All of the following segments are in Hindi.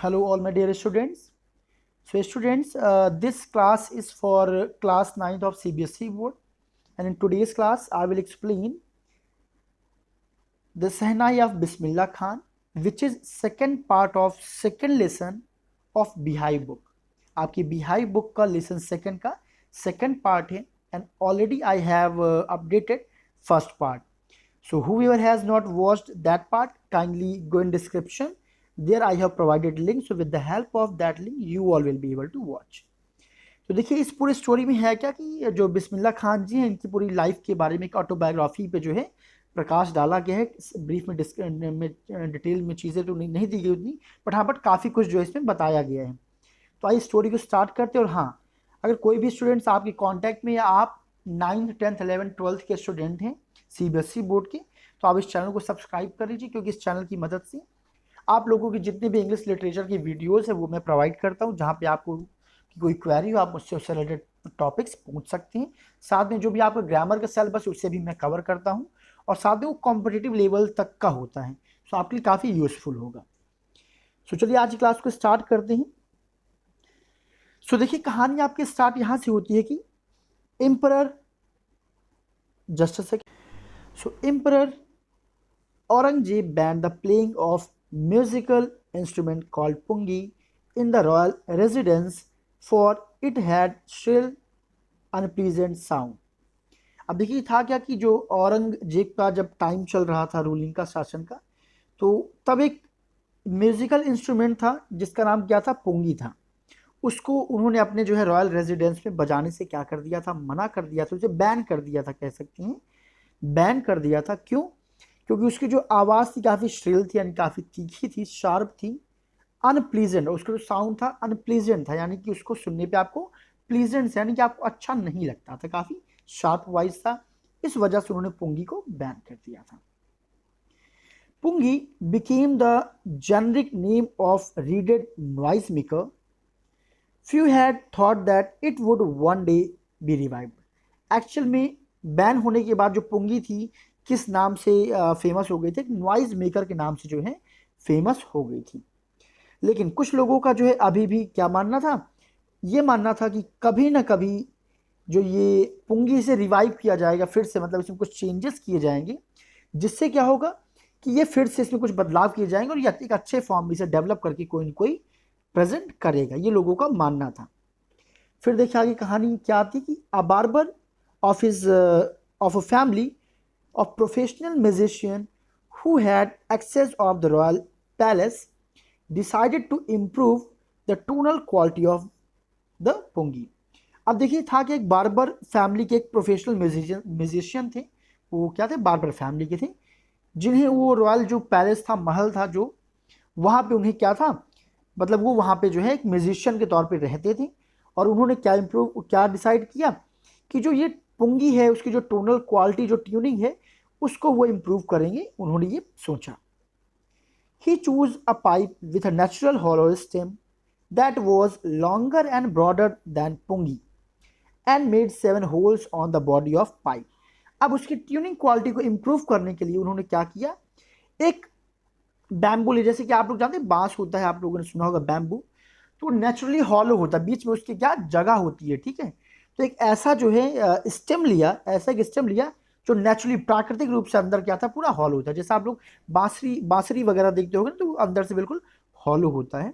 Hello all my dear students. So students, this class is for class 9th of CBSE board, and in today's class I will explain the Sahnai of Bismillah Khan, which is second part of second lesson of Beehive book. आपकी Beehive book का lesson second का second part है, and already I have updated first part. So whoever has not watched that part, kindly go in description. There I have provided link. So with the help of that link, you all will be able to watch. तो देखिए इस पूरी स्टोरी में है क्या कि जो बिस्मिल्लाह खान जी हैं, इनकी पूरी लाइफ के बारे में एक ऑटोबायोग्राफी पे जो है प्रकाश डाला गया है। ब्रीफ में डिटेल में चीज़ें तो नहीं दी गई उतनी, बट हाँ बट काफ़ी कुछ जो है इसमें बताया गया है। तो आइए स्टोरी को स्टार्ट करते हैं। और हाँ, अगर कोई भी स्टूडेंट्स आपके कॉन्टैक्ट में या आप 9th 10th 11th 12th के स्टूडेंट हैं CBSE बोर्ड के, तो आप इस चैनल को सब्सक्राइब कर लीजिए, क्योंकि इस चैनल की मदद से आप लोगों की जितने भी इंग्लिश लिटरेचर की वीडियोस है वो मैं प्रोवाइड करता हूँ। जहाँ पे आपको कोई क्वेरी हो आप मुझसे उससे रिलेटेड टॉपिक्स पूछ सकते हैं। साथ में जो भी आपका ग्रामर का सिलेबस उससे भी मैं कवर करता हूँ, और साथ में वो कॉम्पिटिटिव लेवल तक का होता है, सो आपके लिए काफ़ी यूजफुल होगा। सो चलिए आज की क्लास को स्टार्ट करते हैं। सो देखिए कहानी आपकी स्टार्ट यहाँ से होती है कि emperor emperor Aurangzeb ban the playing of musical instrument called pungi in the royal residence for it had shrill unpleasant sound। अब देखिए था क्या कि जो औरंगजेब का जब टाइम चल रहा था रूलिंग का, शासन का, तो तब एक म्यूजिकल इंस्ट्रूमेंट था जिसका नाम क्या था, पुंगी था। उसको उन्होंने अपने जो है रॉयल रेजिडेंस में बजाने से क्या कर दिया था, मना कर दिया था, उसे बैन कर दिया था, कह सकते हैं बैन कर दिया था। क्यों? क्योंकि उसकी जो आवाज़ थी काफ़ी श्रिल थी, यानी काफ़ी तीखी थी, शार्प थी, अनप्लीजेंट, उसका जो साउंड था अनप्लीजेंट था, यानी कि उसको सुनने पे आपको प्लीजेंट यानी कि आपको अच्छा नहीं लगता था, काफ़ी शार्प वॉइस था। इस वजह से उन्होंने पुंगी को बैन कर दिया था। Pungi became the generic name of reeded noise maker. Few had thought that it would one day be revived. Actual में बैन होने के बाद जो पुंगी थी किस नाम से फेमस हो गई थी, नॉइज मेकर के नाम से जो है फेमस हो गई थी। लेकिन कुछ लोगों का जो है अभी भी क्या मानना था, ये मानना था कि कभी ना कभी जो ये पुंगी से रिवाइव किया जाएगा फिर से, मतलब इसमें कुछ चेंजेस किए जाएंगे, जिससे क्या होगा कि ये फिर से इसमें कुछ बदलाव किए जाएंगे और ये एक अच्छे फॉर्म में इसे डेवलप करके कोई न कोई प्रेजेंट करेगा, ये लोगों का मानना था। फिर देखिए आगे कहानी क्या आती कि a barber of a family of professional musician who had access of the royal palace decided to improve the tonal quality of the pungi। अब देखिए था कि एक बार्बर फैमिली के एक प्रोफेशनल म्यूजिशियन थे, वो क्या थे, बार्बर फैमिली के थे, जिन्हें वो रॉयल जो पैलेस था, महल था, जो वहाँ पे उन्हें क्या था, मतलब वो वहाँ पे जो है एक म्यूजिशियन के तौर पे रहते थे। और उन्होंने क्या डिसाइड किया कि जो ये पुंगी है उसकी जो टोनल क्वालिटी, जो ट्यूनिंग है, उसको वो इम्प्रूव करेंगे। उन्होंने ये सोचा। He chose a pipe with a natural hollow stem that was longer and broader than pungi and made 7 holes on the body of pipe। अब उसकी ट्यूनिंग क्वालिटी को इम्प्रूव करने के लिए उन्होंने क्या किया, एक बैम्बू ले, जैसे कि आप लोग जानते हैं बांस होता है, आप लोगों ने सुना होगा बैम्बू, तो नेचुरली हॉलो होता है, बीच में उसकी क्या जगह होती है, ठीक है। तो एक ऐसा जो है स्टेम लिया, ऐसा एक स्टेम लिया जो नेचुरली प्राकृतिक रूप से अंदर क्या था, पूरा हॉलो होता है। जैसे आप लोग बांसुरी वगैरह देखते होंगे तो अंदर से बिल्कुल हॉलो होता है।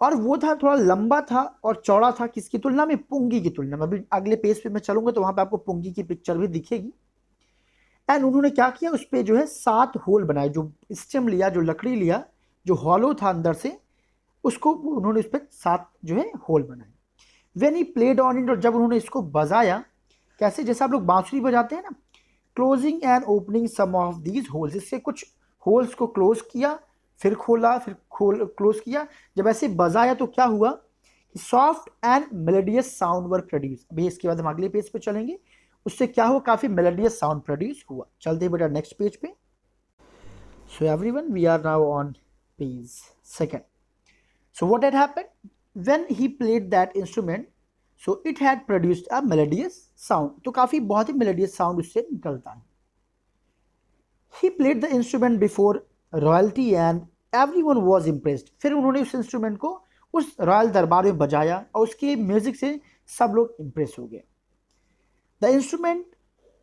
और वो था थोड़ा लंबा था और चौड़ा था, किसकी तुलना में, पुंगी की तुलना में। अभी अगले पेज पे मैं चलूंगा तो वहां पे आपको पुंगी की पिक्चर भी दिखेगी। एंड उन्होंने क्या किया, उस पर जो है 7 होल बनाए, जो स्टेम लिया, जो लकड़ी लिया, जो हॉलो था अंदर से, उसको उन्होंने उस पर 7 जो है होल बनाए। When he played on it, और जब उन्होंने इसको बजाया, कैसे, जैसे आप लोग बांसुरी बजाते हैं ना, closing and opening some of these holes, इससे कुछ होल्स को क्लोज किया, फिर खोला, फिर क्लोज किया। जब ऐसे बजाया तो क्या हुआ कि soft and melodious sound were produce. अभी इसके बाद हम अगले पेज पे चलेंगे, उससे क्या हुआ, काफी मेलोडियस साउंड प्रोड्यूस हुआ। चलते हैं बेटा नेक्स्ट पेज पे। So everyone, we are now on page second. So what had happened when he played that instrument, so it had produced a melodious sound. तो काफ़ी बहुत ही मेलोडियस साउंड उससे निकलता है। He played the instrument before royalty and everyone was impressed. फिर उन्होंने उस इंस्ट्रूमेंट को उस रॉयल दरबार में बजाया और उसके म्यूजिक से सब लोग इम्प्रेस हो गए। The instrument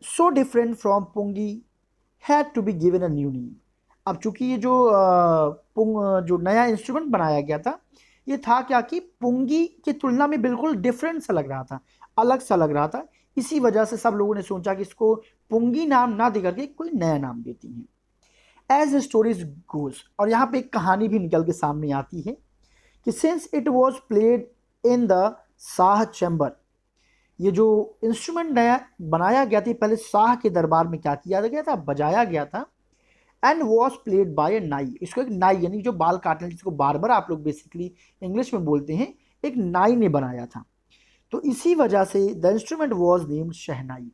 so different from pungi had to be given a new name. अब चूंकि ये जो जो नया इंस्ट्रूमेंट बनाया गया था, ये था क्या कि पुंगी की तुलना में बिल्कुल डिफरेंट सा लग रहा था, अलग सा लग रहा था। इसी वजह से सब लोगों ने सोचा कि इसको पुंगी नाम ना दे करके कोई नया नाम देती हैं। एज स्टोरीज गोज, और यहाँ पे एक कहानी भी निकल के सामने आती है कि since it was played in the Shah chamber, ये जो इंस्ट्रूमेंट नया बनाया गया था पहले शाह के दरबार में क्या किया गया था, बजाया गया था। एंड वॉज प्लेड बाय ए नाई, इसको एक नाई यानी जो बाल काटने जिसको बार्बर आप लोग बेसिकली इंग्लिश में बोलते हैं, एक नाई ने बनाया था। तो इसी वजह से द इंस्ट्रूमेंट वॉज नेम्ड शहनाई,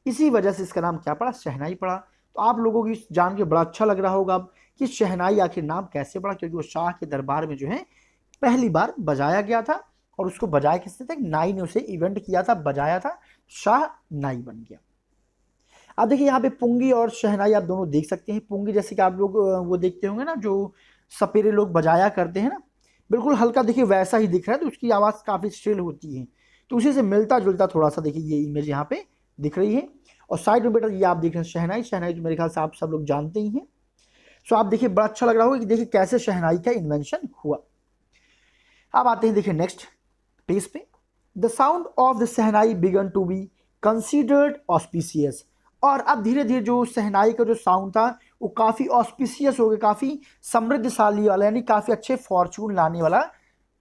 इसी वजह से इसका नाम क्या पड़ा, शहनाई पड़ा। तो आप लोगों की जान के बड़ा अच्छा लग रहा होगा अब कि शहनाई आखिर नाम कैसे पड़ा, क्योंकि वो शाह के दरबार में जो है पहली बार बजाया गया था और उसको बजाया किसने था, नाई ने उसे इवेंट किया था, बजाया था, शाह नाई बन गया। अब देखिए यहाँ पे पुंगी और शहनाई आप दोनों देख सकते हैं। पुंगी जैसे कि आप लोग वो देखते होंगे ना, जो सपेरे लोग बजाया करते हैं ना, बिल्कुल हल्का देखिए वैसा ही दिख रहा है, तो उसकी आवाज़ काफ़ी श्रिल होती है। तो उसी से मिलता जुलता थोड़ा सा देखिए ये इमेज यहाँ पे दिख रही है। और साइड में बेटा ये आप देख रहे हैं शहनाई, शहनाई तो मेरे ख्याल से आप सब लोग जानते ही हैं। सो आप देखिए बड़ा अच्छा लग रहा होगा कि देखिए कैसे शहनाई का इन्वेंशन हुआ। अब आते हैं देखिए नेक्स्ट पेज पे। The sound of the shehnai began to be considered auspicious, और अब धीरे धीरे जो शहनाई का जो साउंड था वो काफ़ी ऑस्पिशियस हो गया, काफ़ी समृद्धशाली वाला, यानी काफ़ी अच्छे फॉर्चून लाने वाला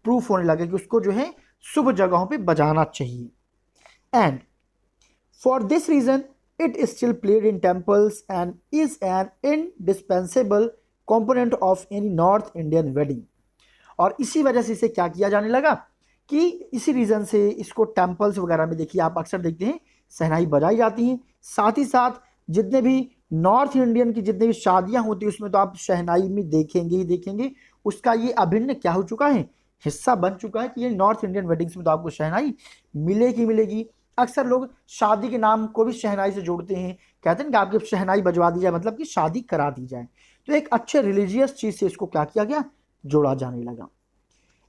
प्रूफ होने लगा कि उसको जो है शुभ जगहों पे बजाना चाहिए। And for this reason it is still played in temples and is an indispensable component of any north Indian wedding. और इसी वजह से इसे क्या किया जाने लगा कि इसी रीज़न से इसको टेम्पल्स वगैरह में देखिए आप अक्सर देखते हैं शहनाई बजाई जाती हैं। साथ ही साथ जितने भी नॉर्थ इंडियन की जितने भी शादियां होती हैं उसमें तो आप शहनाई में देखेंगे ही देखेंगे। उसका ये अभिन्न क्या हो चुका है, हिस्सा बन चुका है कि ये नॉर्थ इंडियन वेडिंग्स में तो आपको शहनाई मिलेगी मिलेगी। अक्सर लोग शादी के नाम को भी शहनाई से जोड़ते हैं, कहते हैं कि आपकी शहनाई बजवा दी जाए, मतलब कि शादी करा दी जाए। तो एक अच्छे रिलीजियस चीज़ से इसको क्या किया गया, जोड़ा जाने लगा।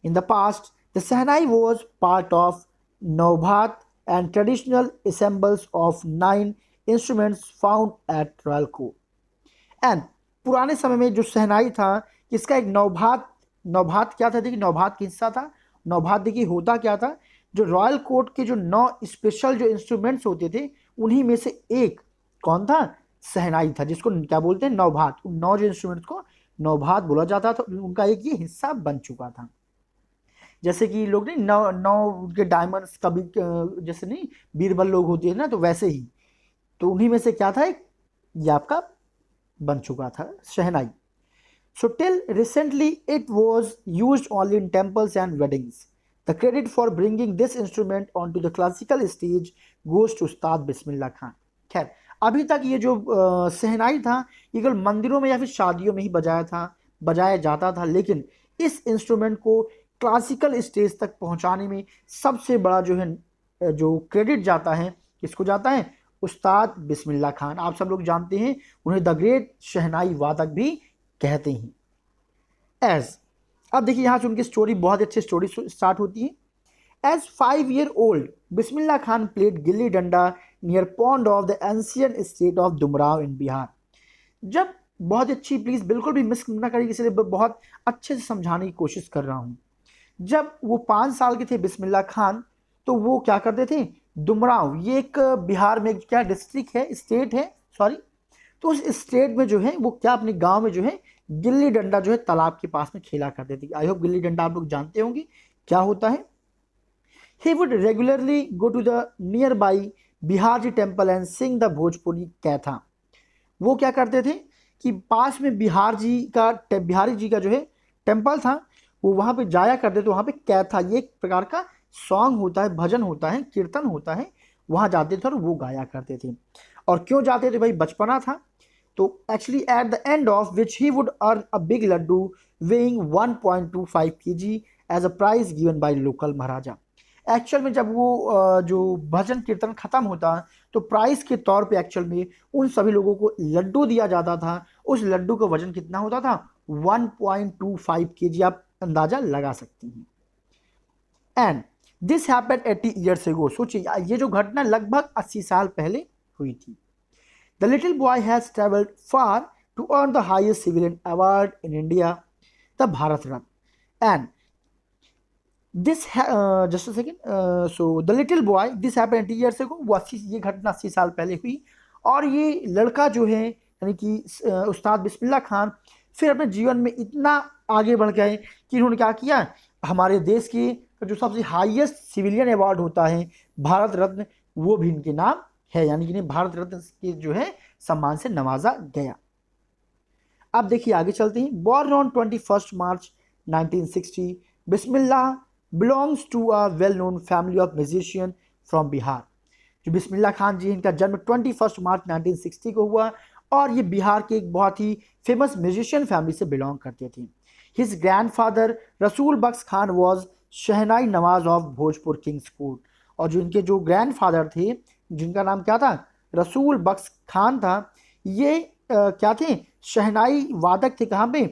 In the past the shehnai was part of naubat and traditional assembles of 9 instruments found at royal court. And पुराने समय में जो शहनाई था इसका एक नौभात क्या था, देखिए नौभात का हिस्सा था। नौभात देखिए होता क्या था, जो रॉयल कोर्ट के जो 9 स्पेशल जो इंस्ट्रूमेंट्स होते थे उन्हीं में से एक कौन था, शहनाई था, जिसको क्या बोलते हैं, नौभात। उन 9 जो इंस्ट्रूमेंट्स को नौभात बोला जाता था, उनका एक ये हिस्सा बन चुका था। जैसे कि लोग नहीं नौ नौ के डायमंड्स कभी जैसे नहीं बीरबल लोग होते हैं ना, तो वैसे ही तो उन्हीं में से क्या था, एक ये आपका बन चुका था shehnai. So till recently it was use only in temples and weddings. The credit for bringing this instrument on to the classical stage goes to Ustad Bismillah Khan. खैर अभी तक ये जो शहनाई था ये केवल मंदिरों में या फिर शादियों में ही बजाया जाता था, लेकिन इस इंस्ट्रूमेंट को क्लासिकल स्टेज तक पहुंचाने में सबसे बड़ा जो है जो क्रेडिट जाता है, किसको जाता है, उस्ताद बिस्मिल्लाह खान। आप सब लोग जानते हैं उन्हें द ग्रेट शहनाई वादक भी कहते हैं। एज अब देखिए यहाँ से उनकी स्टोरी बहुत अच्छी स्टोरी स्टार्ट होती है। As 5 year old Bismillah Khan played gilli danda near pond of the ancient state of Dumraon in Bihar. जब बहुत अच्छी, प्लीज बिल्कुल भी मिस ना करिए, इसलिए बहुत अच्छे से समझाने की कोशिश कर रहा हूँ। जब वो 5 साल के थे बिस्मिल्लाह खान, तो वो क्या करते थे, डुमराव ये एक बिहार में क्या डिस्ट्रिक्ट है, स्टेट है सॉरी, तो उस स्टेट में जो है वो क्या अपने गांव में जो है गिल्ली डंडा जो है तालाब के पास में खेला करते थे। आई होप गिल्ली डंडा आप लोग जानते होंगे क्या होता है। He would regularly go to the nearby Bihar temple and sing the Bhojpuri chaita. वो क्या करते थे कि पास में बिहारी जी का जो है टेम्पल था, वो वहाँ पे जाया करते थे। वहाँ पे कैथा ये एक प्रकार का सॉन्ग होता है, भजन होता है, कीर्तन होता है, वहाँ जाते थे और वो गाया करते थे। और क्यों जाते थे भाई, बचपना था। तो actually at the end of which he would earn a big laddoo weighing 1.25 kg as a prize given by local maharaja. Actual में जब वो जो भजन कीर्तन खत्म होता तो प्राइस के तौर पे एक्चुअल में उन सभी लोगों को लड्डू दिया जाता था। उस लड्डू का वजन कितना होता था, 1.25 kg, आप अंदाजा लगा सकते हैं। एंड दिस हैपेंड 80 ईयर्स एगो, सोचिए ये जो घटना लगभग 80 साल पहले हुई थी। The little boy has travelled far to earn the highest civilian award in India, the Bharat Ratna. And this just a second, so the little boy, this happened 80 years ago, वो 80, ये घटना 80 साल पहले हुई। और ये लड़का जो है यानी कि उस्ताद बिस्मिल्लाह खान फिर अपने जीवन में इतना आगे बढ़ गए कि इन्होंने क्या किया, हमारे देश की जो सबसे हाईएस्ट सिविलियन अवार्ड होता है भारत रत्न, वो भी इनके नाम है, यानी कि इन्हें भारत रत्न के जो है सम्मान से नवाजा गया। अब देखिए आगे चलते हैं। Born on 21 March 1960, Bismillah belongs to a well known family of musician from Bihar. जो बिस्मिल्लाह खान जी, इनका जन्म 21 मार्च 1960 को हुआ और ये बिहार के एक बहुत ही फेमस म्यूजिशियन फैमिली से बिलोंग करते थे। His grandfather Rasool Bakhsh Khan was shehnai nawaz of Bhojpur kings court. और जो इनके जो ग्रैंडफादर थे, जिनका नाम क्या था, रसूल बख्श खान था, ये क्या थे, शहनाई वादक थे। कहाँ पे,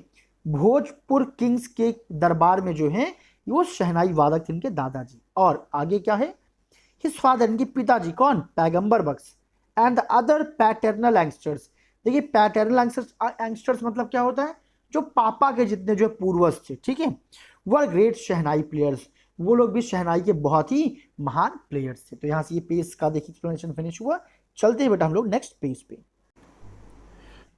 भोजपुर किंग्स के दरबार में जो है वो शहनाई वादक थे इनके दादाजी। और आगे क्या है, हिज फादर, इनके पिताजी कौन, Paigambar Bakhsh, and the other paternal youngsters. देखिए पैटर्नल यंगस्टर्स मतलब क्या होता है, जो पापा के जितने जो पूर्वज थे, ठीक है, वर ग्रेट शहनाई प्लेयर्स, वो लोग भी शहनाई के बहुत ही महान प्लेयर्स थे। तो यहाँ से ये पेज का देखिए एक्सप्लेनेशन फिनिश हुआ। चलते हैं बेटा हम लोग नेक्स्ट पेज पे।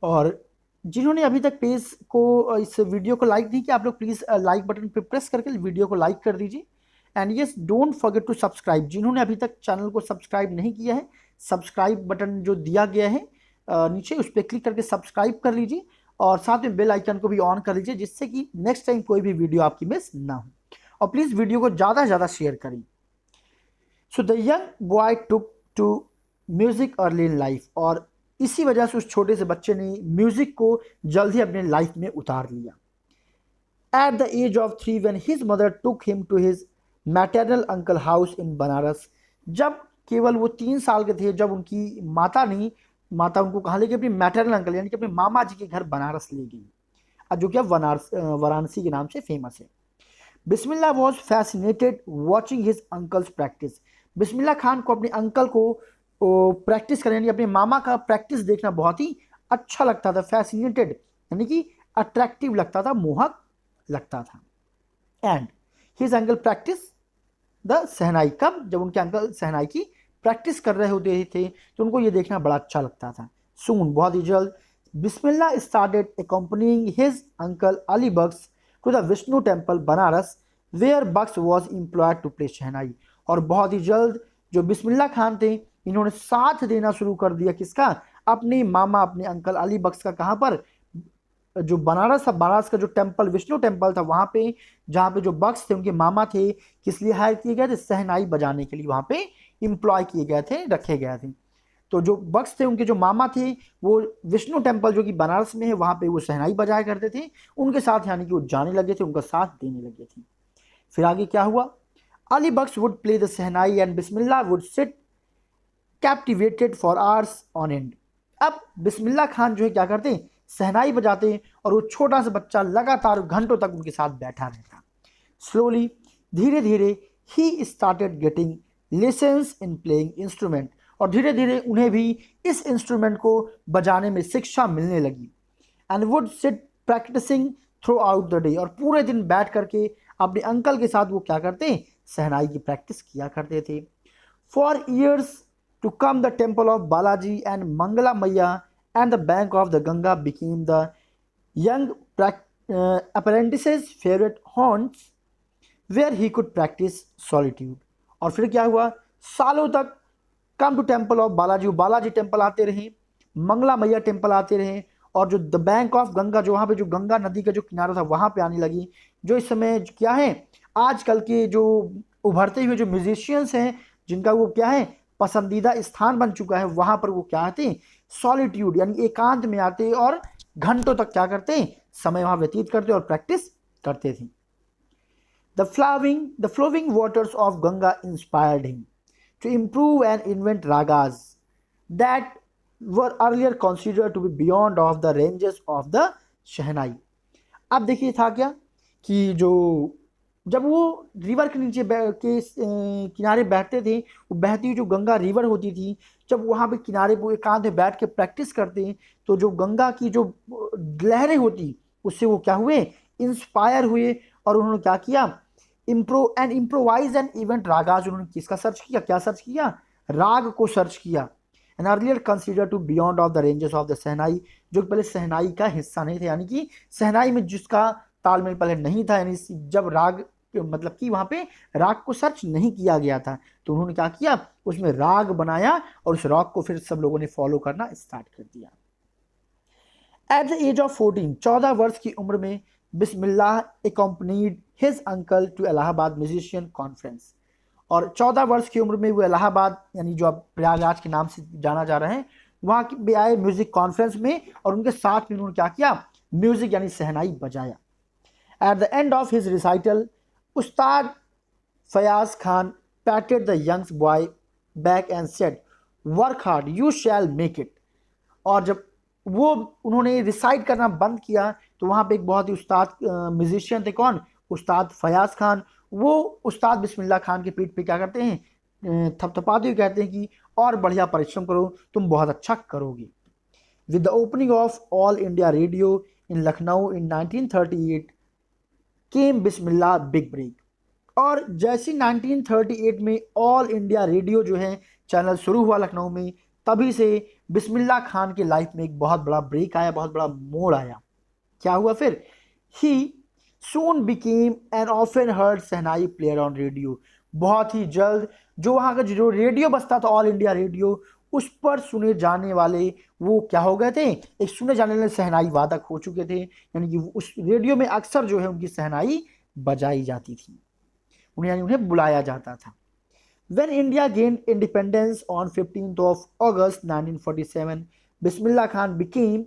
और जिन्होंने अभी तक पेज को, इस वीडियो को लाइक नहीं किया, आप लोग प्लीज़ लाइक बटन पे प्रेस करके वीडियो को लाइक कर दीजिए। And yes, don't forget to subscribe. जिन्होंने अभी तक चैनल को सब्सक्राइब नहीं किया है, सब्सक्राइब बटन जो दिया गया है नीचे, उस पर क्लिक करके सब्सक्राइब कर लीजिए और साथ में बेल आइकन को भी ऑन कर लीजिए, जिससे कि नेक्स्ट टाइम कोई भी वीडियो आपकी मिस ना हो। और प्लीज़ वीडियो को ज़्यादा से ज़्यादा शेयर करें। So the young boy took to music early in life, और इसी वजह से उस छोटे से बच्चे ने म्यूजिक को जल्द ही अपने लाइफ में उतार लिया। At the age of 3 when his mother took him to his maternal uncle house in Banaras, जब केवल वो 3 साल के थे, जब उनकी माता उनको कहाँ ले गई, अपने मैटरनल अंकल यानी कि अपने मामा जी के घर बनारस ले गई, जो कि वाराणसी के नाम से फेमस है। Bismillah was fascinated watching his uncles practice. Bismillah Khan को अपने अंकल को प्रैक्टिस करने, यानी अपने मामा का प्रैक्टिस देखना बहुत ही अच्छा लगता था। फैसिनेटेड यानी कि अट्रैक्टिव लगता था, मोहक लगता था। And his uncle practice the shehnai, कब, जब उनके अंकल सहनाई की प्रैक्टिस कर रहे होते थे तो उनको ये देखना बड़ा अच्छा लगता था। सून, बहुत ही जल्द, Bismillah started accompanying his uncle Ali Bakhsh to the Vishnu temple Banaras where Bakhsh was employed to play shehnai. और बहुत ही जल्द जो बिस्मिल्लाह खान थे, इन्होंने साथ देना शुरू कर दिया किसका, अपने मामा, अपने अंकल अली बख्श का। कहाँ पर, जो बनारस था, बनारस का जो टेम्पल, विष्णु टेम्पल था, वहाँ पे, जहाँ पे जो बख्श थे उनके मामा थे, किस लिए हायर किए गए थे, सहनाई बजाने के लिए वहाँ पे इम्प्लॉय किए गए थे, रखे गए थे। तो जो बख्श थे, उनके जो मामा थे, वो विष्णु टेम्पल जो कि बनारस में है, वहाँ पे वो सहनाई बजाया करते थे उनके साथ, यानी कि वो जाने लगे थे, उनका साथ देने लगे थे। फिर आगे क्या हुआ, Ali Bakhsh would play the shehnai and Bismillah would sit captivated for hours on end. अब बिस्मिल्लाह खान जो है क्या करते हैं, सहनाई बजाते हैं और वो छोटा सा बच्चा लगातार घंटों तक उनके साथ बैठा रहता। स्लोली, धीरे धीरे, he started getting lessons in playing instrument, और धीरे धीरे उन्हें भी इस इंस्ट्रूमेंट को बजाने में शिक्षा मिलने लगी। And would sit practising throughout the day, और पूरे दिन बैठ करके अपने अंकल के साथ वो क्या करते हैं, सहनाई की प्रैक्टिस किया करते थे। For years to come the temple of Balaji and Mangla Maiya and the bank of the Ganga became the young apprentice's favorite haunts where he could practice solitude। और फिर क्या हुआ, सालों तक come to temple of Balaji, Balaji temple आते रहे, मंगला मैया टेम्पल आते रहे, और जो द बैंक ऑफ गंगा, जो वहाँ पे जो गंगा नदी का जो किनारा था वहाँ पे आने लगी। जो इस समय क्या है, आजकल के जो उभरते हुए जो म्यूजिशियंस हैं, जिनका वो क्या है पसंदीदा स्थान बन चुका है, वहाँ पर वो क्या आते हैं, सॉलिट्यूड यानी एकांत में आते और घंटों तक क्या करते हैं, समय वहाँ व्यतीत करते और प्रैक्टिस करते थे। The flowing waters of Ganga inspired him to improve and invent ragas that were earlier considered to be beyond of the ranges of the shehnai. अब देखिए था क्या कि जो जब वो रिवर के नीचे किनारे बैठते थे, वो बहती हुई जो गंगा रिवर होती थी, जब वहाँ पे किनारे वो एकांत में बैठ के प्रैक्टिस करते हैं, तो जो गंगा की जो लहरें होती, उससे वो क्या हुए, इंस्पायर हुए, और उन्होंने क्या किया, इम्प्रोवाइज एन इवेंट रागाज, उन्होंने किसका सर्च किया, क्या सर्च किया, राग को सर्च किया। An earlier consider to beyond of the ranges of the shehnai, जो पहले सहनाई का हिस्सा नहीं थे, यानी कि सहनाई में जिसका तालमेल पहले नहीं था, यानी जब राग मतलब कि वहां पे राग को सर्च नहीं किया गया था, तो उन्होंने क्या किया, उसमें राग बनाया और उस राग को फिर सब लोगों ने फॉलो करना स्टार्ट कर दिया। एट द एज ऑफ 14, 14 वर्ष की उम्र में, बिस्मिल्लाह accompanied his uncle to Allahabad musician conference, और 14 वर्ष की उम्र में वो इलाहाबाद, यानी जो अब प्रयागराज के नाम से जाना जा रहा है, वहाँ भी आए म्यूजिक कॉन्फ्रेंस में, और उनके साथ में उन्होंने क्या किया, म्यूजिक यानी सहनाई बजाया। At the end of his recital, Ustad Fayaz Khan patted the young boy back and said, work hard you shall make it. और जब वो उन्होंने रिसाइट करना बंद किया, तो वहाँ पे एक बहुत ही उस्ताद म्यूजिशियन थे, कौन, उस्ताद फयाज खान, वो उस्ताद बिस्मिल्लाह खान के पीठ पे क्या करते हैं, थपथपाते हुए कहते हैं कि और बढ़िया परिश्रम करो, तुम बहुत अच्छा करोगे। With the opening of All India Radio in Lucknow in 1938 came Bismillah big break, और जैसे 1938 में ऑल इंडिया रेडियो जो है चैनल शुरू हुआ लखनऊ में, तभी से बिस्मिल्लाह खान के लाइफ में एक बहुत बड़ा ब्रेक आया, बहुत बड़ा मोड़ आया। क्या हुआ फिर, he soon became an often heard shehnai player on radio, बहुत ही जल्द जो वहाँ का जो रेडियो बजता था, ऑल इंडिया रेडियो, उस पर सुने जाने वाले वो क्या हो गए थे, एक सुने जाने वाले सहनाई वादक हो चुके थे, यानी कि उस रेडियो में अक्सर जो है उनकी सहनाई बजाई जाती थी, उन्हें यानी उन्हें बुलाया जाता था। When India gained independence on 15th of August 1947, Bismillah Khan became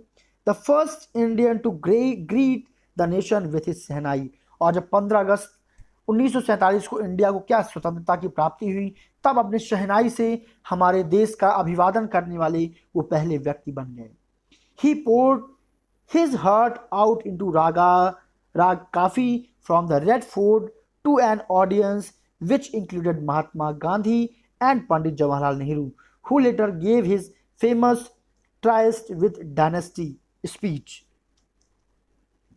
the first Indian to greet the nation with his सहनाई, और जब 15 अगस्त 1947 को इंडिया को क्या स्वतंत्रता की प्राप्ति हुई, तब अपने शहनाई से हमारे देश का अभिवादन करने वाले वो पहले व्यक्ति बन गए। He poured his heart out into rag kafi from the Red Fort to an audience which included Mahatma Gandhi and Pandit Jawaharlal Nehru, who later gave his famous Tryst with Dynasty speech.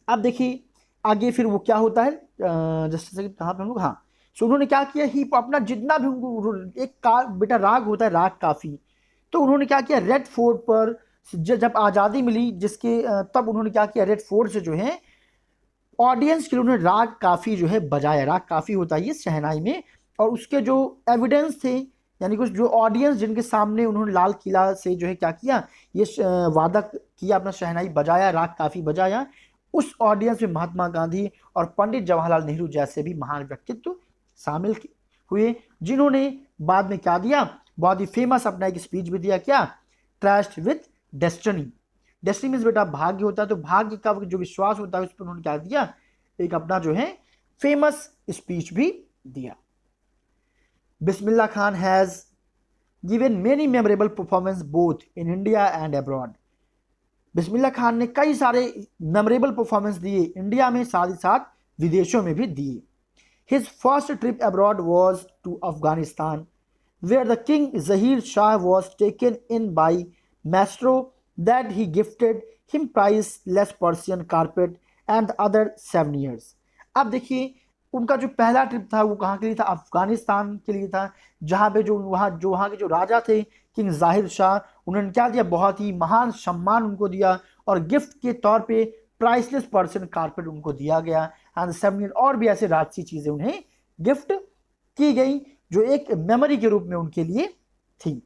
अब देखिए आगे फिर वो क्या होता है, जैसे कहाँ पे हम लोग, हाँ, सो उन्होंने क्या किया, ही अपना जितना भी उनको एक बेटा राग होता है राग काफ़ी, तो उन्होंने क्या किया, रेड फोर्ट पर जब आज़ादी मिली जिसके तब उन्होंने क्या किया, रेड फोर्ट से जो है ऑडियंस के लिए उन्होंने राग काफ़ी जो है बजाया, राग काफ़ी होता है ये शहनाई में, और उसके जो एविडेंस थे, यानी कुछ जो ऑडियंस जिनके सामने उन्होंने लाल किला से जो है क्या किया, ये वादक किया, अपना शहनाई बजाया, राग काफ़ी बजाया, उस ऑडियंस में महात्मा गांधी और पंडित जवाहरलाल नेहरू जैसे भी महान व्यक्तित्व शामिल हुए, जिन्होंने बाद में क्या दिया, बहुत ही फेमस अपना एक स्पीच भी दिया, क्या, trust with destiny. Destiny means बेटा भाग्य होता है, तो भाग्य का जो विश्वास होता है उस पर उन्होंने क्या दिया, एक अपना जो है फेमस स्पीच भी दिया। Bismillah Khan has given many memorable performance both in India and abroad. Bismillah Khan ने कई सारे मेमोरेबल परफॉर्मेंस दिए, इंडिया में साथ ही साथ विदेशों में भी दिए। His first trip abroad was to Afghanistan, where the king Zahir Shah was taken in by maestro that he gifted him priceless Persian carpet and the other 7 years। अब देखिए उनका जो पहला ट्रिप था वो कहाँ के लिए था, अफगानिस्तान के लिए था, जहाँ पे जो वहाँ के जो राजा थे किंग जाहिर शाह, उन्होंने क्या दिया, बहुत ही महान सम्मान उनको दिया, और गिफ्ट के तौर पे प्राइसलेस पर्शियन कारपेट उनको दिया गया, एंड 7 ईयर और भी ऐसे राजसी चीज़ें उन्हें गिफ्ट की गई जो एक मेमोरी के रूप में उनके लिए थी।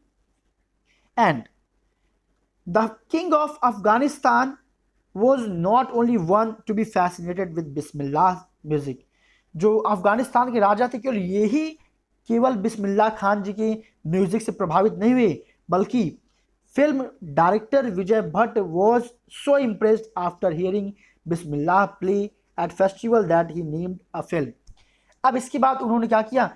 And The king of Afghanistan was not only one to be fascinated with Bismillah music। जो अफगानिस्तान के राजा थे केवल बिस्मिल्लाह खान जी के म्यूजिक से प्रभावित नहीं हुए, बल्कि film director Vijay Bhatt was so impressed after hearing Bismillah play at festival that he named a film। अब इसके बाद उन्होंने क्या किया,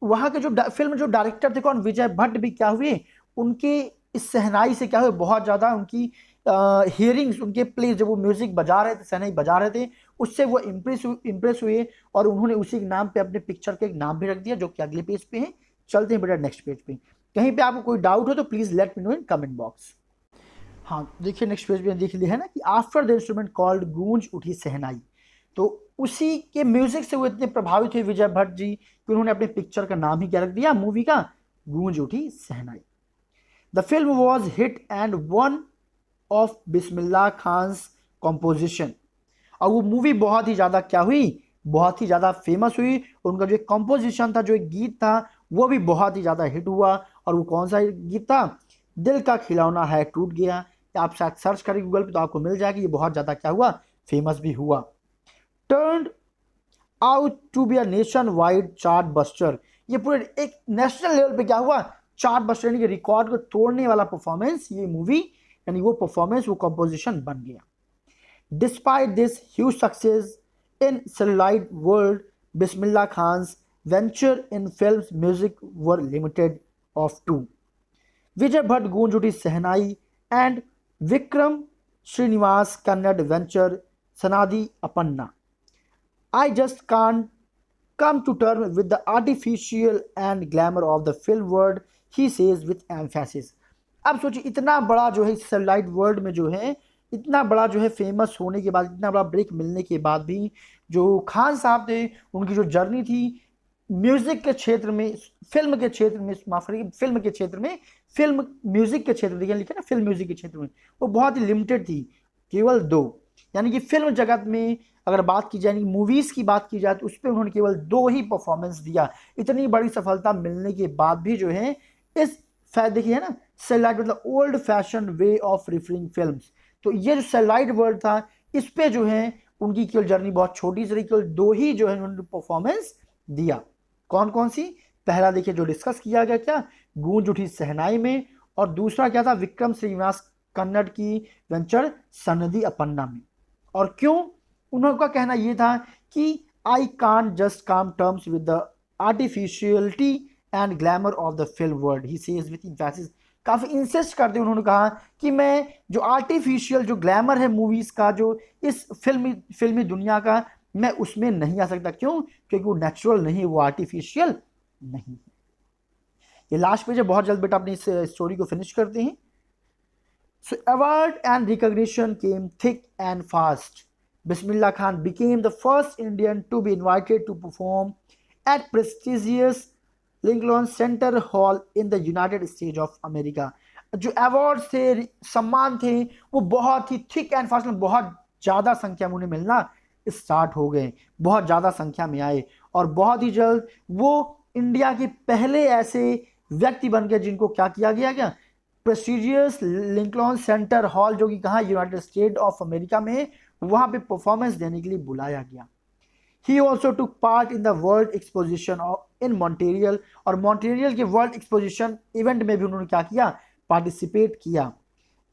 वहाँ के जो फिल्म जो डायरेक्टर थे कौन, विजय भट्ट भी क्या हुए, उनके इस सहनाई से क्या हुए, बहुत ज़्यादा उनकी हियरिंग्स, उनके प्ले जब वो म्यूज़िक बजा रहे थे, सहनाई बजा रहे थे, उससे वो इम्प्रेस हुए और उन्होंने उसी के नाम पे अपने पिक्चर के एक नाम भी रख दिया, जो कि अगले पेज पे है। चलते हैं बेटा नेक्स्ट पेज पे। कहीं पे आपको कोई डाउट हो तो please let me know in comment box. हाँ देखिए नेक्स्ट पेज पे देख लिया है ना कि आफ्टर द इंस्ट्रूमेंट कॉल्ड गूंज उठी सहनाई। तो उसी के म्यूजिक से वो इतने प्रभावित हुए विजय भट्ट जी कि उन्होंने अपने पिक्चर का नाम ही क्या रख दिया मूवी का, Goonj Uthi Shehnai. The film was hit and one of Bismillah Khan's composition. और वो मूवी बहुत ही ज़्यादा क्या हुई, बहुत ही ज़्यादा फेमस हुई। उनका जो एक कॉम्पोजिशन था, जो एक गीत था, वो भी बहुत ही ज़्यादा हिट हुआ। और वो कौन सा गीत था, दिल का खिलौना है टूट गया। आप शायद सर्च करें गूगल पे तो आपको मिल जाएगा। ये बहुत ज़्यादा क्या हुआ, फेमस भी हुआ। Turned out to be a nationwide chart buster. ये पूरे एक नेशनल लेवल पे क्या हुआ, चार्ट बस्टर यानी कि रिकॉर्ड को तोड़ने वाला परफॉर्मेंस ये मूवी यानी वो परफॉर्मेंस, वो कंपोजिशन बन गया। Despite this huge success in celluloid world, Bismillah Khan's venture in film music were limited of two, Vijay Bhatt Goonj Uthi Shehnai and Vikram Srinivas Kannada venture Sanadi Appanna. I just can't come to terms with the artificial and glamour of the film world, he says with emphasis. अब सोचिए इतना बड़ा जो है सेटेलाइट वर्ल्ड में जो है, इतना बड़ा जो है फेमस होने के बाद, इतना बड़ा ब्रेक मिलने के बाद भी जो खान साहब थे, उनकी जो जर्नी थी म्यूजिक के क्षेत्र में, फिल्म के क्षेत्र में, माफ करिए फिल्म के क्षेत्र में, फिल्म म्यूजिक के क्षेत्र में लिखा ना, फिल्म म्यूजिक के क्षेत्र में, वो बहुत ही लिमिटेड थी, केवल 2। यानी कि फिल्म जगत में अगर बात की जाए, मूवीज की बात की जाए, तो उस पर उन्होंने केवल 2 ही परफॉर्मेंस दिया। इतनी बड़ी सफलता मिलने के बाद भी जो है इस देखिए ना, सेटेलाइट मतलब old fashion way of referring films. तो ये जो सेटेलाइट वर्ल्ड था, इस पे जो है उनकी केवल जर्नी बहुत छोटी सी रही, केवल 2 ही जो है उन्होंने परफॉर्मेंस दिया। कौन कौन सी, पहला देखिए जो डिस्कस किया गया क्या, गूंज उठी सहनाई में, और दूसरा क्या था, विक्रम श्रीनिवास कन्नड़ की वेंचर सनदी अपन्ना में। और क्यों, उनका कहना यह था कि I can't just come terms with the artificiality and glamour of the film world, he says with emphasis. काफी इंसिस्ट करते उन्होंने कहा कि मैं जो आर्टिफिशियल जो ग्लैमर है मूवीज का, जो इस फिल्मी दुनिया का, मैं उसमें नहीं आ सकता। क्यों, क्योंकि वो नेचुरल नहीं है, वो आर्टिफिशियल नहीं है। ये लास्ट पेज है, बहुत जल्द बेटा अपनी इस स्टोरी को फिनिश करते हैं। So award and recognition came thick and fast. Bismillah Khan became the first Indian to be invited to perform at prestigious Lincoln Center Hall in the United States of America. जो अवार्ड्स थे, सम्मान थे, वो बहुत ही थिक एंड फास्ट में बहुत ज़्यादा संख्या में उन्हें मिलना स्टार्ट हो गए, बहुत ज़्यादा संख्या में आए, और बहुत ही जल्द वो इंडिया के पहले ऐसे व्यक्ति बन गए जिनको क्या किया गया, प्रेस्टिजियस लिंकन सेंटर हॉल, जो कि कहाँ, यूनाइटेड स्टेट ऑफ अमेरिका में, वहां पे परफॉर्मेंस देने के लिए बुलाया गया। He also took part in the world exposition in Montreal, और मॉन्ट्रियल के वर्ल्ड एक्सपोजिशन इवेंट में भी उन्होंने क्या किया, पार्टिसिपेट किया।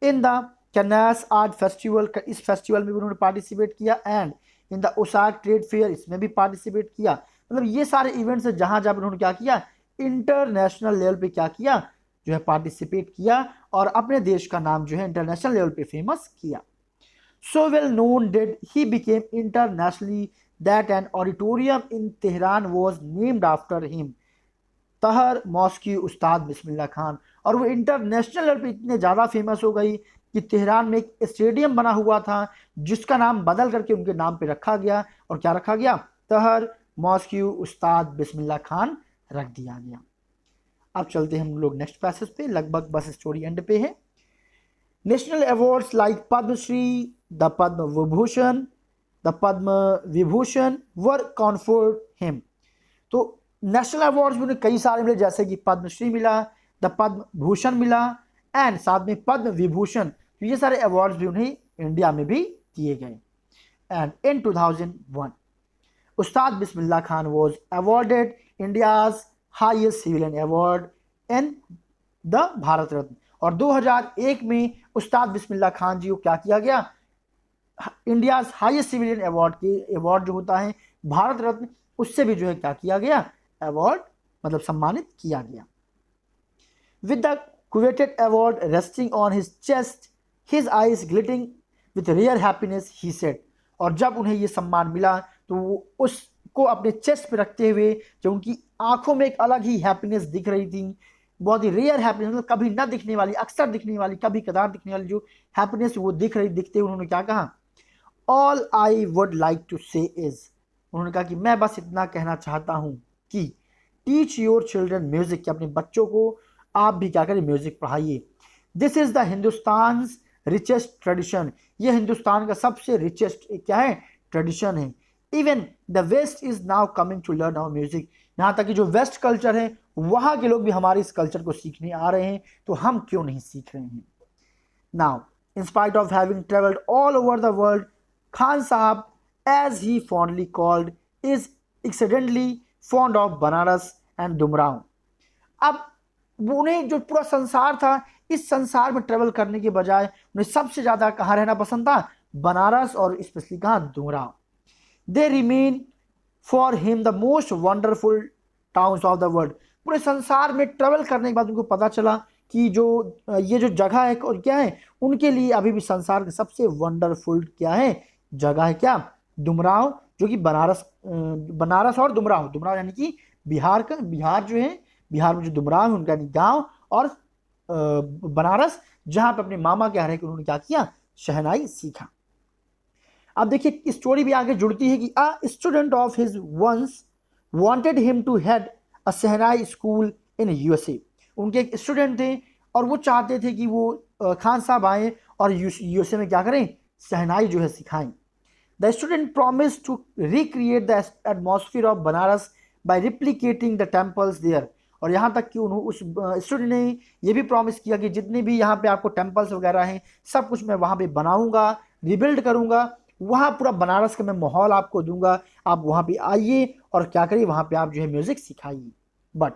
In the Cannes art festival, इस फेस्टिवल में भी उन्होंने पार्टिसिपेट किया। And in the Osaka trade fair, इसमें भी पार्टिसिपेट किया। मतलब ये सारे इवेंट्स है जहां जहां उन्होंने क्या किया, इंटरनेशनल लेवल पे क्या किया, जो है पार्टिसिपेट किया, और अपने देश का नाम जो है इंटरनेशनल लेवल पे फेमस किया। So well known did he became internationally that an auditorium in Tehran was named after him, तहर मॉस्की उस्ताद बिस्मिल्लाह खान। और वो इंटरनेशनल लेवल पे इतने ज़्यादा फेमस हो गई कि तेहरान में एक स्टेडियम बना हुआ था जिसका नाम बदल करके उनके नाम पे रखा गया, और क्या रखा गया, तहर मॉस्की उस्ताद बिस्मिल्लाह खान रख दिया गया। अब चलते हैं हम लोग नेक्स्ट पैसेज पे, लगभग बस स्टोरी एंड पे है। National awards like Padmashri, the Padma Vibhushan were conferred him. तो नेशनल अवार्ड्स भी उन्हें कई सारे मिले, जैसे कि पद्मश्री मिला, द पद्म भूषण मिला, एंड साथ में पद्म विभूषण। तो ये सारे अवार्ड्स भी उन्हें इंडिया में भी दिए गए। And in 2001 Ustad Bismillah Khan was awarded India's highest civilian award in the Bharat Ratna. और 2001 में उस्ताद बिस्मिल्लाह खान जी को क्या किया गया, इंडियाज हाईएस्ट सिविलियन अवार्ड के अवार्ड जो होता है भारत रत्न, उससे भी जो है क्या किया गया, अवार्ड मतलब सम्मानित किया गया। With the coveted award resting on his chest, his eyes glittering with rare happiness, he said. और जब उन्हें ये सम्मान मिला तो वो उसको अपने चेस्ट पे रखते हुए, जो उनकी आंखों में एक अलग ही हैप्पीनेस दिख रही थी, बहुत ही रेयर हैप्पीनेस, मतलब कभी ना दिखने वाली, अक्सर दिखने वाली, कभी कदार दिखने वाली जो हैप्पीनेस वो दिखते हुए उन्होंने क्या कहा, all I would like to say is, उन्होंने कहा कि मैं बस इतना कहना चाहता हूँ कि टीच योर चिल्ड्रन म्यूजिक, कि अपने बच्चों को आप भी क्या करें, म्यूजिक पढ़ाइए। This is the Hindustan richest tradition, ये हिंदुस्तान का सबसे रिचेस्ट क्या है, ट्रेडिशन है। Even the west is now coming to learn our music, यहाँ तक कि जो वेस्ट कल्चर है वहाँ के लोग भी हमारे इस कल्चर को सीखने आ रहे हैं, तो हम क्यों नहीं सीख रहे हैं। Now in spite of having travelled all over the world, Khan साहब as he fondly called is excellently fond of Banaras and Dumraon. अब उन्हें जो पूरा संसार था, इस संसार में ट्रेवल करने के बजाय उन्हें सबसे ज़्यादा कहाँ रहना पसंद था, बनारस और स्पेशली कहाँ, Dumraon. They remain for him the most wonderful towns of the world. पूरे संसार में ट्रेवल करने के बाद उनको पता चला कि जो ये जो जगह है और क्या है, उनके लिए अभी भी संसार के सबसे वंडरफुल क्या है, जगह है क्या, डुमराव, जो कि बनारस और डुमराव, डुमराव यानी कि बिहार जो है, बिहार में जो डुमराव है उनका गांव, और बनारस जहां पे अपने मामा के यहाँ रह के उन्होंने क्या किया, शहनाई सीखा। अब देखिए स्टोरी भी आगे जुड़ती है कि a student of his once wanted him to head a shehnai school in USA. उनके एक स्टूडेंट थे और वो चाहते थे कि वो खान साहब आए और यूएसए में क्या करें, शहनाई जो है सिखाएं। The student promised to recreate the atmosphere of Banaras by replicating the temples there। और यहाँ तक कि उस स्टूडेंट ने ये भी प्रॉमिस किया कि जितने भी यहाँ पे आपको टेम्पल्स वगैरह हैं सब कुछ मैं वहाँ पे बनाऊंगा, रिबिल्ड करूंगा, वहाँ पूरा बनारस का मैं माहौल आपको दूंगा, आप वहाँ पे आइए और क्या करिए, वहाँ पे आप जो है म्यूजिक सिखाइए। बट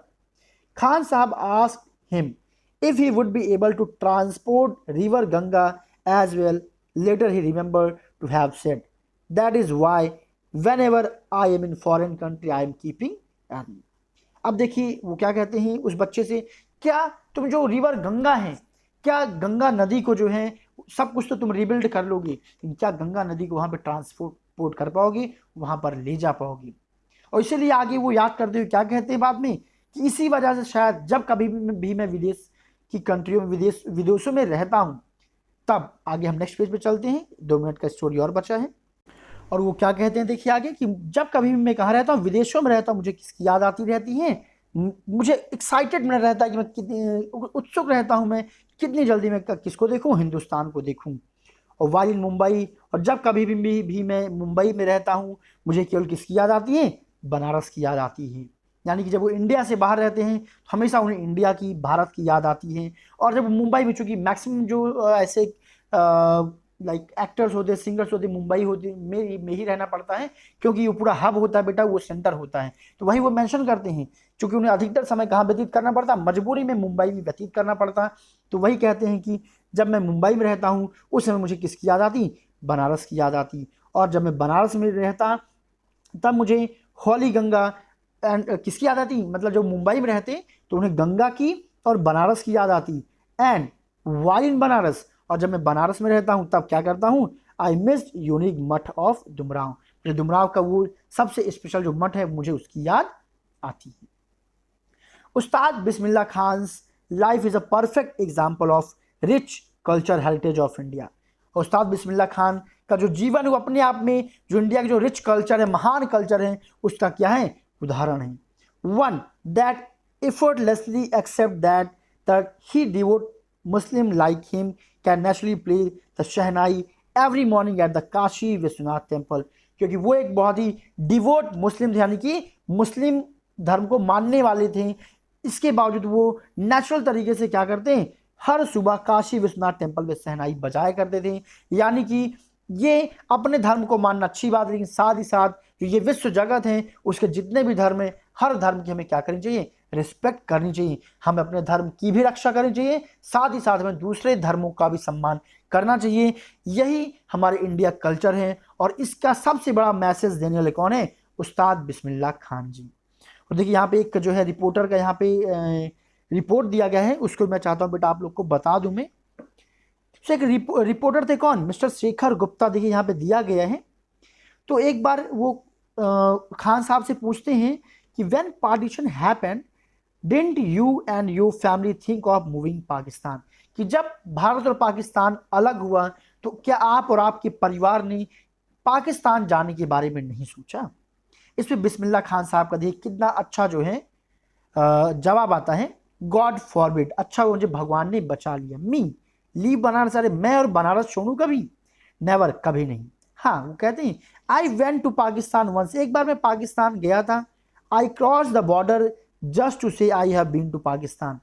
खान साहब asked him if he would be able to transport river Ganga as well। Later he remembered to have said, that is why whenever I am in foreign country I am keeping army। अब देखिए वो क्या कहते हैं उस बच्चे से, क्या तुम जो रिवर गंगा है, क्या गंगा नदी को जो है सब कुछ तो तुम रिबिल्ड कर लोगे, लेकिन क्या गंगा नदी को वहाँ पे ट्रांसपोर्ट कर पाओगे, वहाँ पर ले जा पाओगे। और इसीलिए आगे वो याद करते हुए क्या कहते हैं बाद में, कि इसी वजह से शायद जब कभी भी मैं विदेश की कंट्रियों में विदेशों में रहता हूँ, तब आगे हम नेक्स्ट पेज पे चलते हैं, 2 मिनट का स्टोरी और बचा है। और वो क्या कहते हैं देखिए आगे, कि जब कभी भी मैं कहाँ रहता हूँ, विदेशों में रहता हूँ, मुझे किसकी याद आती रहती है, मुझे एक्साइटेड में रहता है कि मैं कितनी उत्सुक रहता हूँ, मैं कितनी जल्दी मैं किसको देखूँ, हिंदुस्तान को देखूँ। और वाइल इन मुंबई, और जब कभी भी मैं मुंबई में रहता हूँ, मुझे केवल किसकी याद आती है, बनारस की याद आती है। यानी कि जब वो इंडिया से बाहर रहते हैं तो हमेशा उन्हें इंडिया की, भारत की याद आती है। और जब मुंबई में, चूँकि मैक्सिमम जो ऐसे लाइक एक्टर्स होते हैं, सिंगर्स होते हैं, मुंबई होते में ही रहना पड़ता है, क्योंकि वो पूरा हब होता है बेटा, वो सेंटर होता है। तो वही वो मेंशन करते हैं, क्योंकि उन्हें अधिकतर समय कहाँ व्यतीत करना पड़ता, मजबूरी में मुंबई में व्यतीत करना पड़ता। तो वही कहते हैं कि जब मैं मुंबई में रहता हूँ उस समय मुझे किसकी याद आती, बनारस की याद आती। और जब मैं बनारस में रहता तब मुझे हौली गंगा एंड किसकी याद आती, मतलब जो मुंबई में रहते तो उन्हें गंगा की और बनारस की याद आती। एंड वाइल इन बनारस, और जब मैं बनारस में रहता हूँ तब क्या करता हूँ, आई मिस यूनिक मठ ऑफ डुमराव, मुझे डुमराव का वो सबसे स्पेशल जो मठ है मुझे उसकी याद आती है। Ustad Bismillah Khan's life is a perfect example of rich culture heritage of India. Ustad Bismillah Khan का जो जीवन है वो अपने आप में जो इंडिया के जो रिच कल्चर है, महान कल्चर है, उसका क्या है, उदाहरण है। One that effortlessly accept that he devote Muslim like him can naturally play the shehnai every morning at the Kashi Vishwanath temple, क्योंकि वो एक बहुत ही डिवोट मुस्लिम थे, यानी कि मुस्लिम धर्म को मानने वाले थे। इसके बावजूद वो नेचुरल तरीके से क्या करते हैं, हर सुबह काशी विश्वनाथ टेम्पल में शहनाई बजाया करते थे। यानी कि ये अपने धर्म को मानना अच्छी बात है, लेकिन साथ ही साथ जो ये विश्व जगत है उसके जितने भी धर्म है, हर धर्म की हमें क्या करनी चाहिए, रिस्पेक्ट करनी चाहिए। हमें अपने धर्म की भी रक्षा करनी चाहिए, साथ ही साथ हमें दूसरे धर्मों का भी सम्मान करना चाहिए। यही हमारे इंडिया कल्चर है, और इसका सबसे बड़ा मैसेज देने वाले कौन है, उस्ताद बिस्मिल्लाह खान जी। और देखिए यहाँ पे एक जो है रिपोर्टर का यहाँ पे रिपोर्ट दिया गया है, उसको मैं चाहता हूँ बेटा आप लोग को बता दूं मैं। तो एक रिपोर्टर थे कौन, मिस्टर शेखर गुप्ता। देखिए यहाँ पे दिया गया है तो एक बार वो खान साहब से पूछते हैं कि when partition happened didn't you and your family think of moving Pakistan, कि जब भारत और पाकिस्तान अलग हुआ तो क्या आप और आपके परिवार ने पाकिस्तान जाने के बारे में नहीं सोचा। इस पे बिस्मिल्लाह खान साहब का देखिए कितना अच्छा जो है जवाब आता है, गॉड फॉरबिड, अच्छा मुझे भगवान ने बचा लिया, मी लीव बनारस, अरे मैं और बनारस छोड़ू कभी, नेवर, कभी नहीं। हाँ वो कहते हैं I went to Pakistan once, एक बार मैं पाकिस्तान गया था, I cross the border just to say I have been to Pakistan,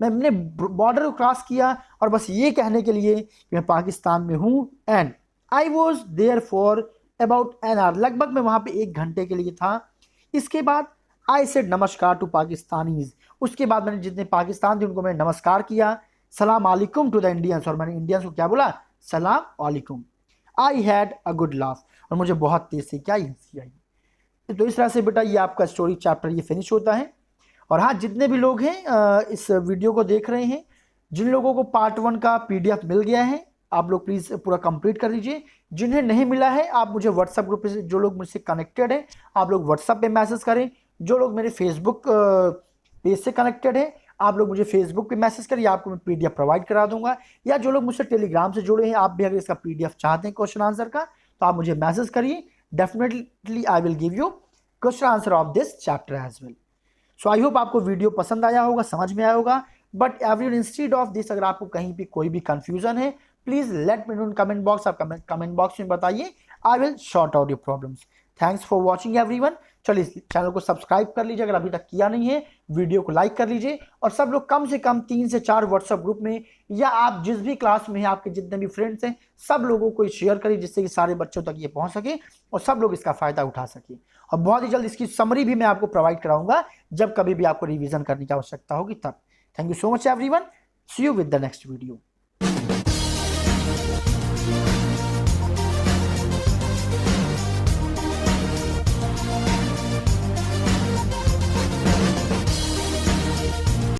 मैंने बॉर्डर को क्रॉस किया और बस ये कहने के लिए कि मैं पाकिस्तान में हूँ, and I was there for about an hour, लगभग मैं वहाँ पे 1 घंटे के लिए था। इसके बाद आई सेड नमस्कार टू पाकिस्तानीज, उसके बाद मैंने जितने पाकिस्तान थे उनको मैंने नमस्कार किया, सलाम अलैकुम टू द इंडियंस, और मैंने इंडियंस को क्या बोला, सलाम अलैकुम। I had a good laugh, और मुझे बहुत तेज से क्या हंसी आई। तो इस तरह से बेटा ये आपका स्टोरी चैप्टर ये फिनिश होता है। और हाँ, जितने भी लोग हैं इस वीडियो को देख रहे हैं, जिन लोगों को पार्ट 1 का PDF मिल गया है, आप लोग प्लीज़ पूरा कंप्लीट कर लीजिए। जिन्हें नहीं मिला है आप मुझे व्हाट्सएप ग्रुप पे, जो लोग मुझसे कनेक्टेड हैं आप लोग व्हाट्सएप पे मैसेज करें, जो लोग मेरे फेसबुक पेज से कनेक्टेड हैं आप लोग मुझे फेसबुक पे मैसेज करिए, आपको मैं PDF प्रोवाइड करा दूंगा। या जो लोग मुझसे टेलीग्राम से जुड़े हैं, आप भी अगर इसका PDF चाहते हैं क्वेश्चन आंसर का, तो आप मुझे मैसेज करिए, definitely I will give you question answer of this chapter as well. So I hope आपको वीडियो पसंद आया होगा, समझ में आया होगा। But everyone instead of this, अगर आपको कहीं भी कोई भी कंफ्यूजन है, please let me know in comment box, आप कमेंट बॉक्स में बताइए, I will sort out your problems. Thanks for watching everyone. चलिए इस चैनल को सब्सक्राइब कर लीजिए अगर अभी तक किया नहीं है, वीडियो को लाइक कर लीजिए, और सब लोग कम से कम 3 से 4 व्हाट्सएप ग्रुप में, या आप जिस भी क्लास में हैं, आपके जितने भी फ्रेंड्स हैं, सब लोगों को शेयर करिए, जिससे कि सारे बच्चों तक ये पहुंच सके और सब लोग इसका फायदा उठा सके। और बहुत ही जल्द इसकी समरी भी मैं आपको प्रोवाइड कराऊंगा जब कभी भी आपको रिवीजन करने की आवश्यकता होगी तब। Thank you so much everyone, see you with the next video.